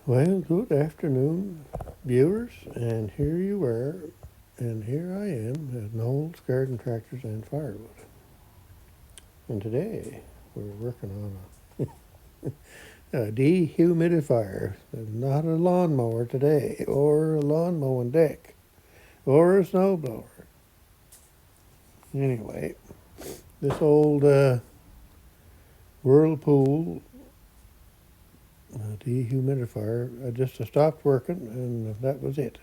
Well, good afternoon, viewers, and here you are, and here I am at Knowles Garden Tractors and Firewood. And today we're working on a dehumidifier, not a lawnmower today, or a lawn mowing deck, or a snowblower. Anyway, this old Whirlpool dehumidifier just stopped working, and that was it.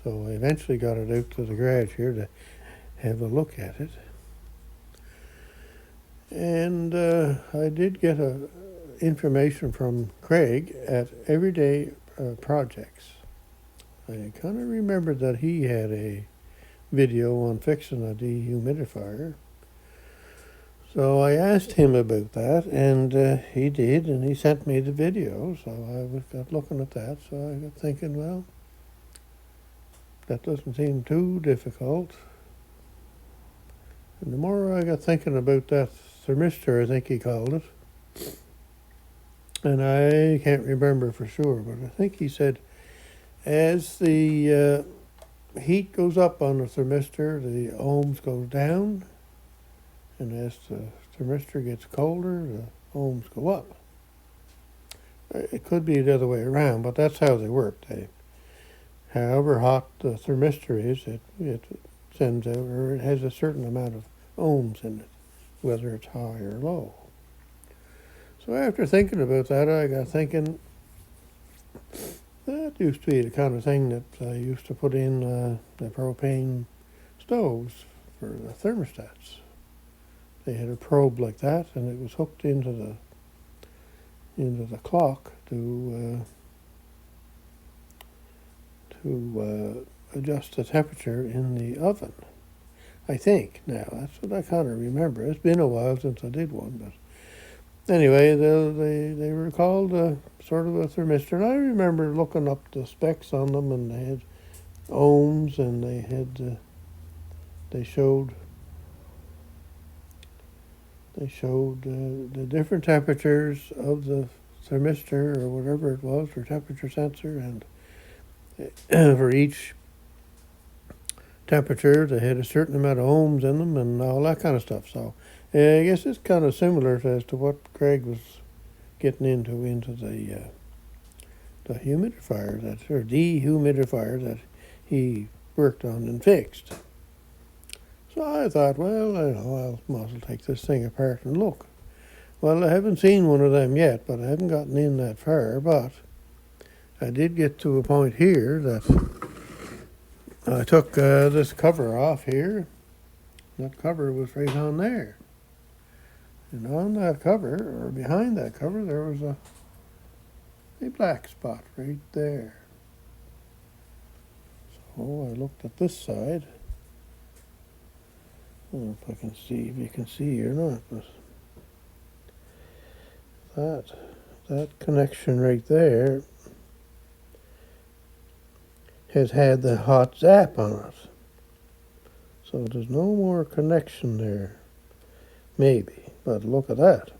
So I eventually got it out to the garage here to have a look at it. And I did get information from Craig at Everyday Projects. I kind of remembered that he had a video on fixing a dehumidifier. So I asked him about that, and he did, and he sent me the video. So I got looking at that, so I got thinking, well, that doesn't seem too difficult. And the more I got thinking about that thermistor, I think he called it, and I can't remember for sure, but I think he said as the heat goes up on the thermistor, the ohms goes down, and as the thermistor gets colder, the ohms go up. It could be the other way around, but that's how they work. However hot the thermistor is, it sends out, or it has a certain amount of ohms in it, whether it's high or low. So after thinking about that, I got thinking that used to be the kind of thing that I used to put in the propane stoves for the thermostats. They had a probe like that, and it was hooked into the clock to adjust the temperature in the oven. I think now that's what I kind of remember. It's been a while since I did one, but anyway, they were called sort of a thermistor, and I remember looking up the specs on them, and they had ohms, and they showed the different temperatures of the thermistor or whatever it was, or temperature sensor, and for each temperature they had a certain amount of ohms in them and all that kind of stuff. So I guess it's kind of similar as to what Craig was getting into the humidifier dehumidifier that he worked on and fixed. So I thought, well, I might as well take this thing apart and look. Well, I haven't seen one of them yet, but I haven't gotten in that far. But I did get to a point here that I took this cover off here. That cover was right on there. And on that cover, or behind that cover, there was a black spot right there. So I looked at this side. I don't know if I can see, if you can see or not, but that connection right there has had the hot zap on it. So there's no more connection there, maybe, but look at that.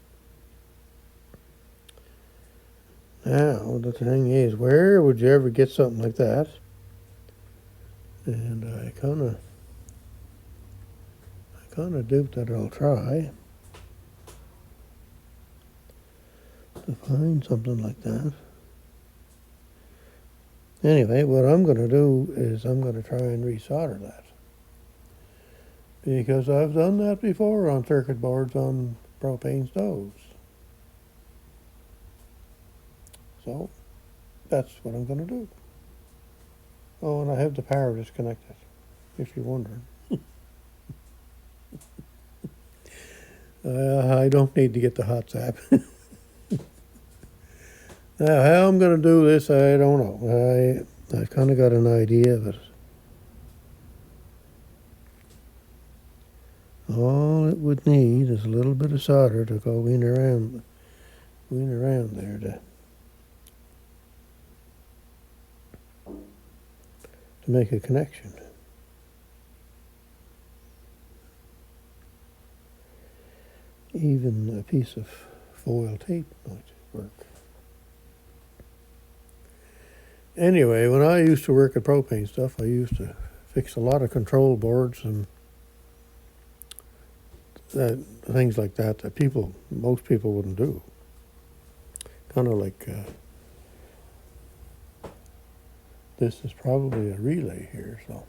Now, the thing is, where would you ever get something like that? And I kind of doubt that I'll try to find something like that. Anyway, what I'm going to do is I'm going to try and resolder that, because I've done that before on circuit boards on propane stoves. So that's what I'm going to do. Oh, and I have the power disconnected, if you're wondering. I don't need to get the hot zap. Now, how I'm going to do this, I don't know. I've kind of got an idea of it. All it would need is a little bit of solder to go in around there to make a connection. Even a piece of foil tape might work. Anyway, when I used to work at propane stuff, I used to fix a lot of control boards and things like that most people wouldn't do. Kind of like this is probably a relay here, so.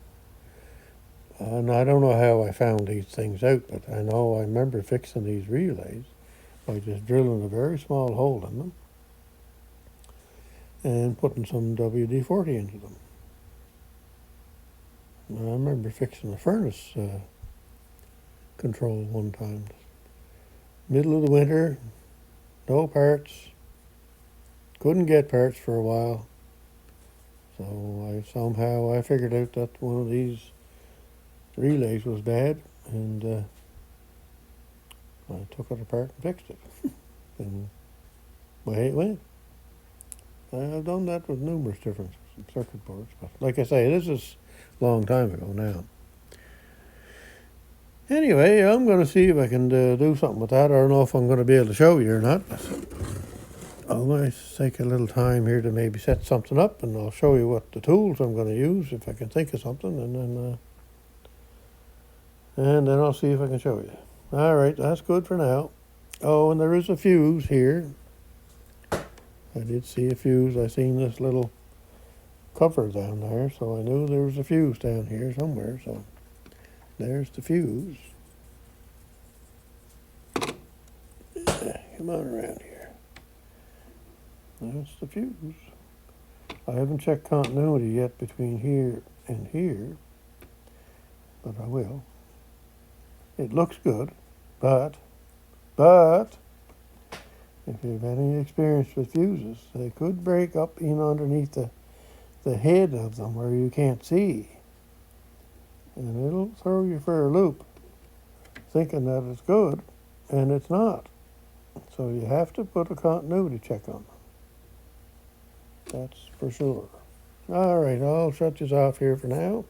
And I don't know how I found these things out, but I know I remember fixing these relays by just drilling a very small hole in them and putting some WD-40 into them. And I remember fixing a furnace control one time. Middle of the winter, no parts, couldn't get parts for a while. So I figured out that one of these relays was bad, and I took it apart and fixed it. And away it went. I've done that with numerous different circuit boards, but like I say, this is a long time ago now. Anyway, I'm going to see if I can do something with that. I don't know if I'm going to be able to show you or not, but I'm going to take a little time here to maybe set something up, and I'll show you what the tools I'm going to use if I can think of something, and then I'll see if I can show you. All right, that's good for now. Oh, and there is a fuse here. I did see a fuse. I seen this little cover down there, so I knew there was a fuse down here somewhere. So there's the fuse. Come on around here. That's the fuse. I haven't checked continuity yet between here and here, but I will. It looks good, but if you've had any experience with fuses, they could break up underneath the head of them where you can't see. And it'll throw you for a loop, thinking that it's good, and it's not. So you have to put a continuity check on them. That's for sure. All right, I'll shut this off here for now.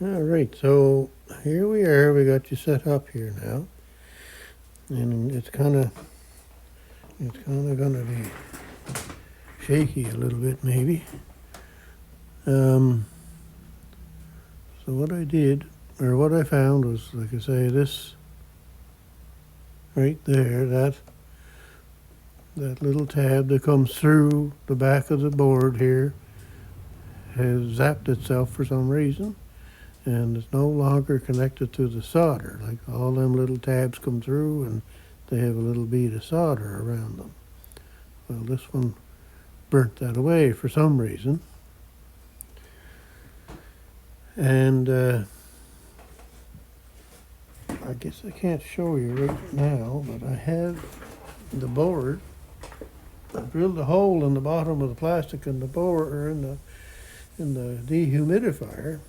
All right, so here we are. We got you set up here now. And it's kind of going to be shaky a little bit maybe. So what I did, or what I found was, like I say, this right there, that little tab that comes through the back of the board here has zapped itself for some reason, and it's no longer connected to the solder. Like all them little tabs come through and they have a little bead of solder around them. Well, this one burnt that away for some reason. And I guess I can't show you right now, but I have the board. I drilled a hole in the bottom of the plastic in the board, or in the dehumidifier,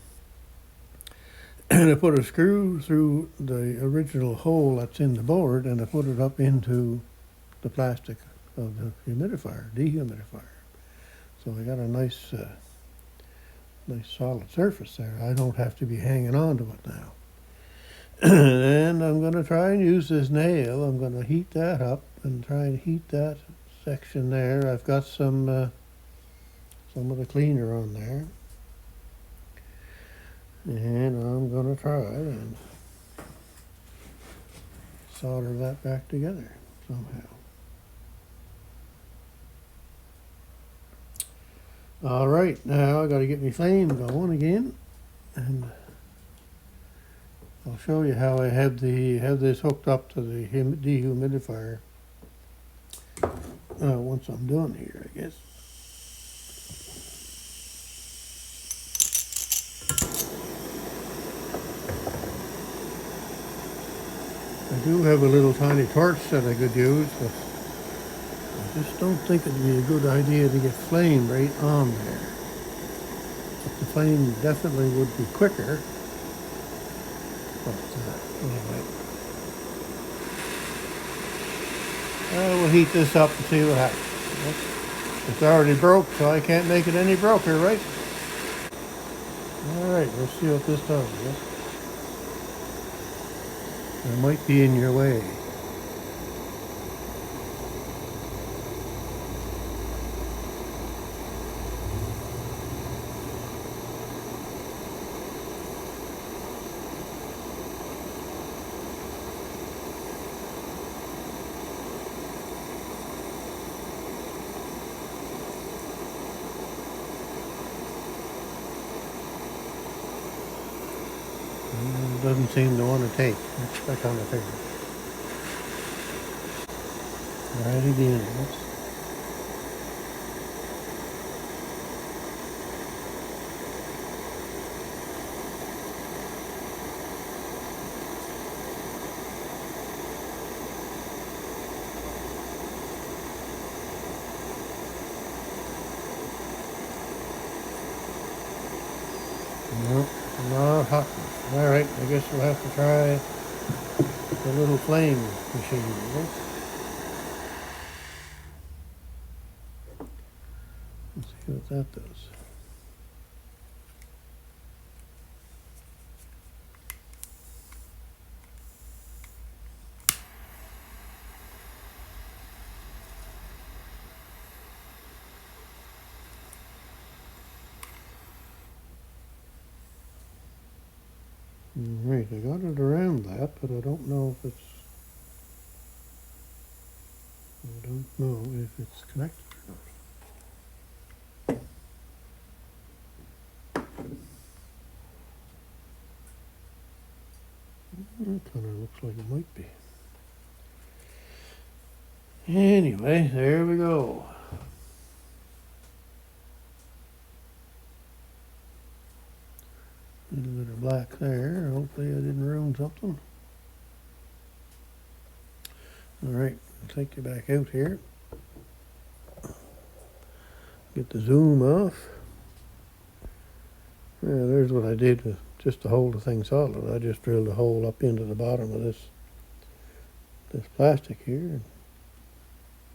and I put a screw through the original hole that's in the board, and I put it up into the plastic of the dehumidifier. So I got a nice solid surface there. I don't have to be hanging on to it now. And I'm going to try and use this nail. I'm going to heat that up and try and heat that section there. I've got some of the cleaner on there. And I'm going to try and solder that back together somehow. All right, now I got to get my flame going again, and I'll show you how I have this hooked up to the dehumidifier once I'm done here, I guess. I do have a little tiny torch that I could use, but I just don't think it'd be a good idea to get flame right on there. But the flame definitely would be quicker. But anyway, we'll heat this up and see what happens. It's already broke, so I can't make it any broker, right? All right, let's see what this does. It might be in your way. doesn't seem to want to take. I kind of figured. Right again. Nope, not hot. All right, I guess we'll have to try the little flame machine. Yes? Let's see what that does. Right, I got it around that, but I don't know if it's connected or not. It kind of looks like it might be. Anyway, there we go. A little bit of black there. Hopefully I didn't ruin something. All right, I'll take you back out here. Get the zoom off. Yeah, there's what I did with just to hold the thing solid. I just drilled a hole up into the bottom of this plastic here and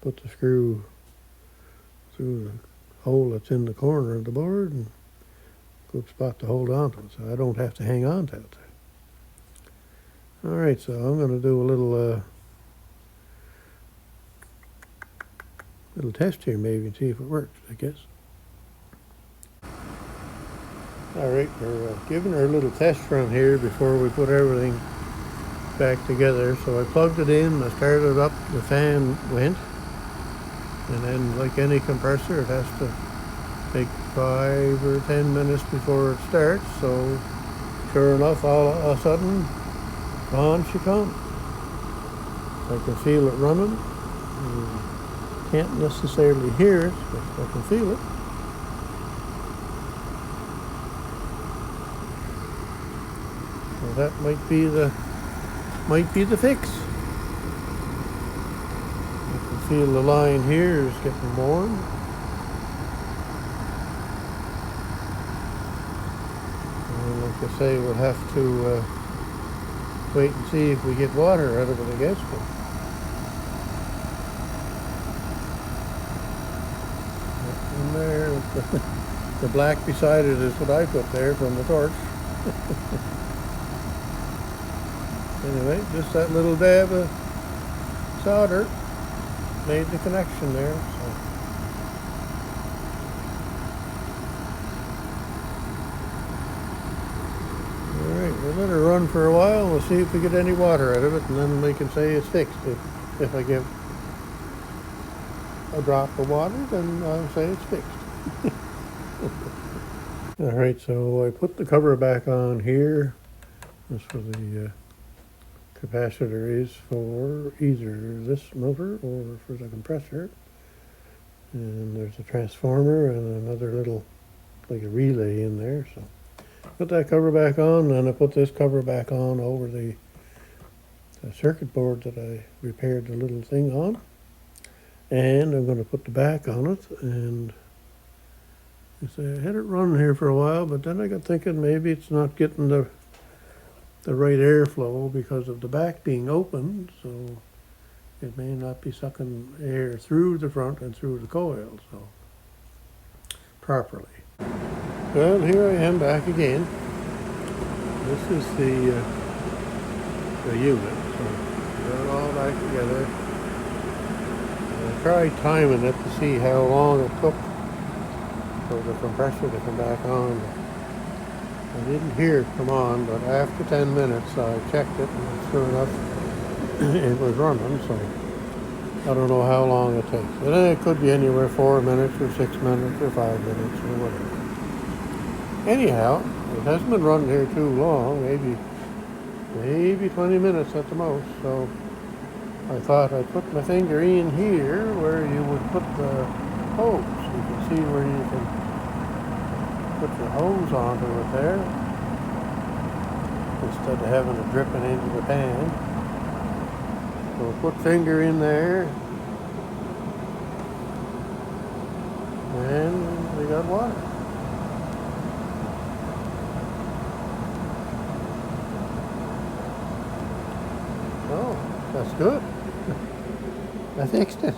put the screw through the hole that's in the corner of the board, and good spot to hold on to it, so I don't have to hang on to it. All right, so I'm going to do a little test here maybe and see if it works, I guess. All right, we're giving her a little test run here before we put everything back together. So I plugged it in, I started it up, the fan went, and then like any compressor, it has to take 5 or 10 minutes before it starts. So sure enough, all of a sudden, on she comes. I can feel it running. Can't necessarily hear it, but I can feel it. So that might be the fix. You can feel the line here is getting warm. And like I say, we'll have to wait and see if we get water out of it, I guess. But in there, the black beside it is what I put there from the torch. Anyway, just that little dab of solder made the connection there. So. Alright, we'll let her run for a while. We'll see if we get any water out of it, and then we can say it's fixed. If I give a drop of water, then I'll say it's fixed. Alright, so I put the cover back on here. That's for the capacitor is for either this motor or for the compressor. And there's a transformer and another little, like a relay in there. So put that cover back on, and I put this cover back on over the circuit board that I repaired the little thing on. And I'm going to put the back on it, and I had it running here for a while, but then I got thinking maybe it's not getting the right airflow because of the back being open, so it may not be sucking air through the front and through the coil so properly. Well, here I am back again. This is the unit, so got it all back together. I tried timing it to see how long it took for the compressor to come back on. I didn't hear it come on, but after 10 minutes I checked it, and sure enough it was running, so I don't know how long it takes. But it could be anywhere 4 minutes or 6 minutes or 5 minutes or whatever. Anyhow, it hasn't been running here too long, maybe maybe 20 minutes at the most. So I thought I'd put my finger in here where you would put the hose. You can see where you can put your hose onto it there instead of having it dripping into the pan. So put finger in there, and we got water. Oh, that's good. I fixed it.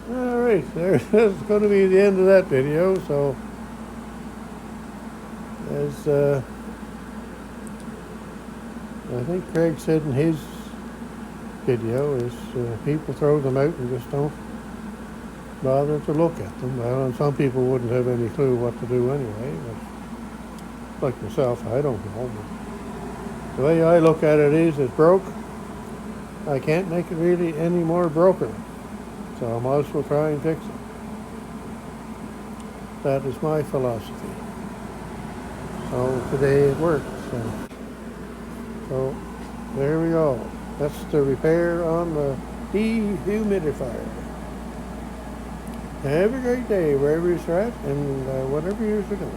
Alright, that's going to be the end of that video. So, as I think Craig said in his video, is people throw them out and just don't bother to look at them. Well, and some people wouldn't have any clue what to do anyway. But like myself, I don't know. But the way I look at it is, it's broke. I can't make it really any more broken. So I might as well try and fix it. That is my philosophy. So today it worked. So there we go. That's the repair on the dehumidifier. Have a great day wherever you're at and whatever you're doing.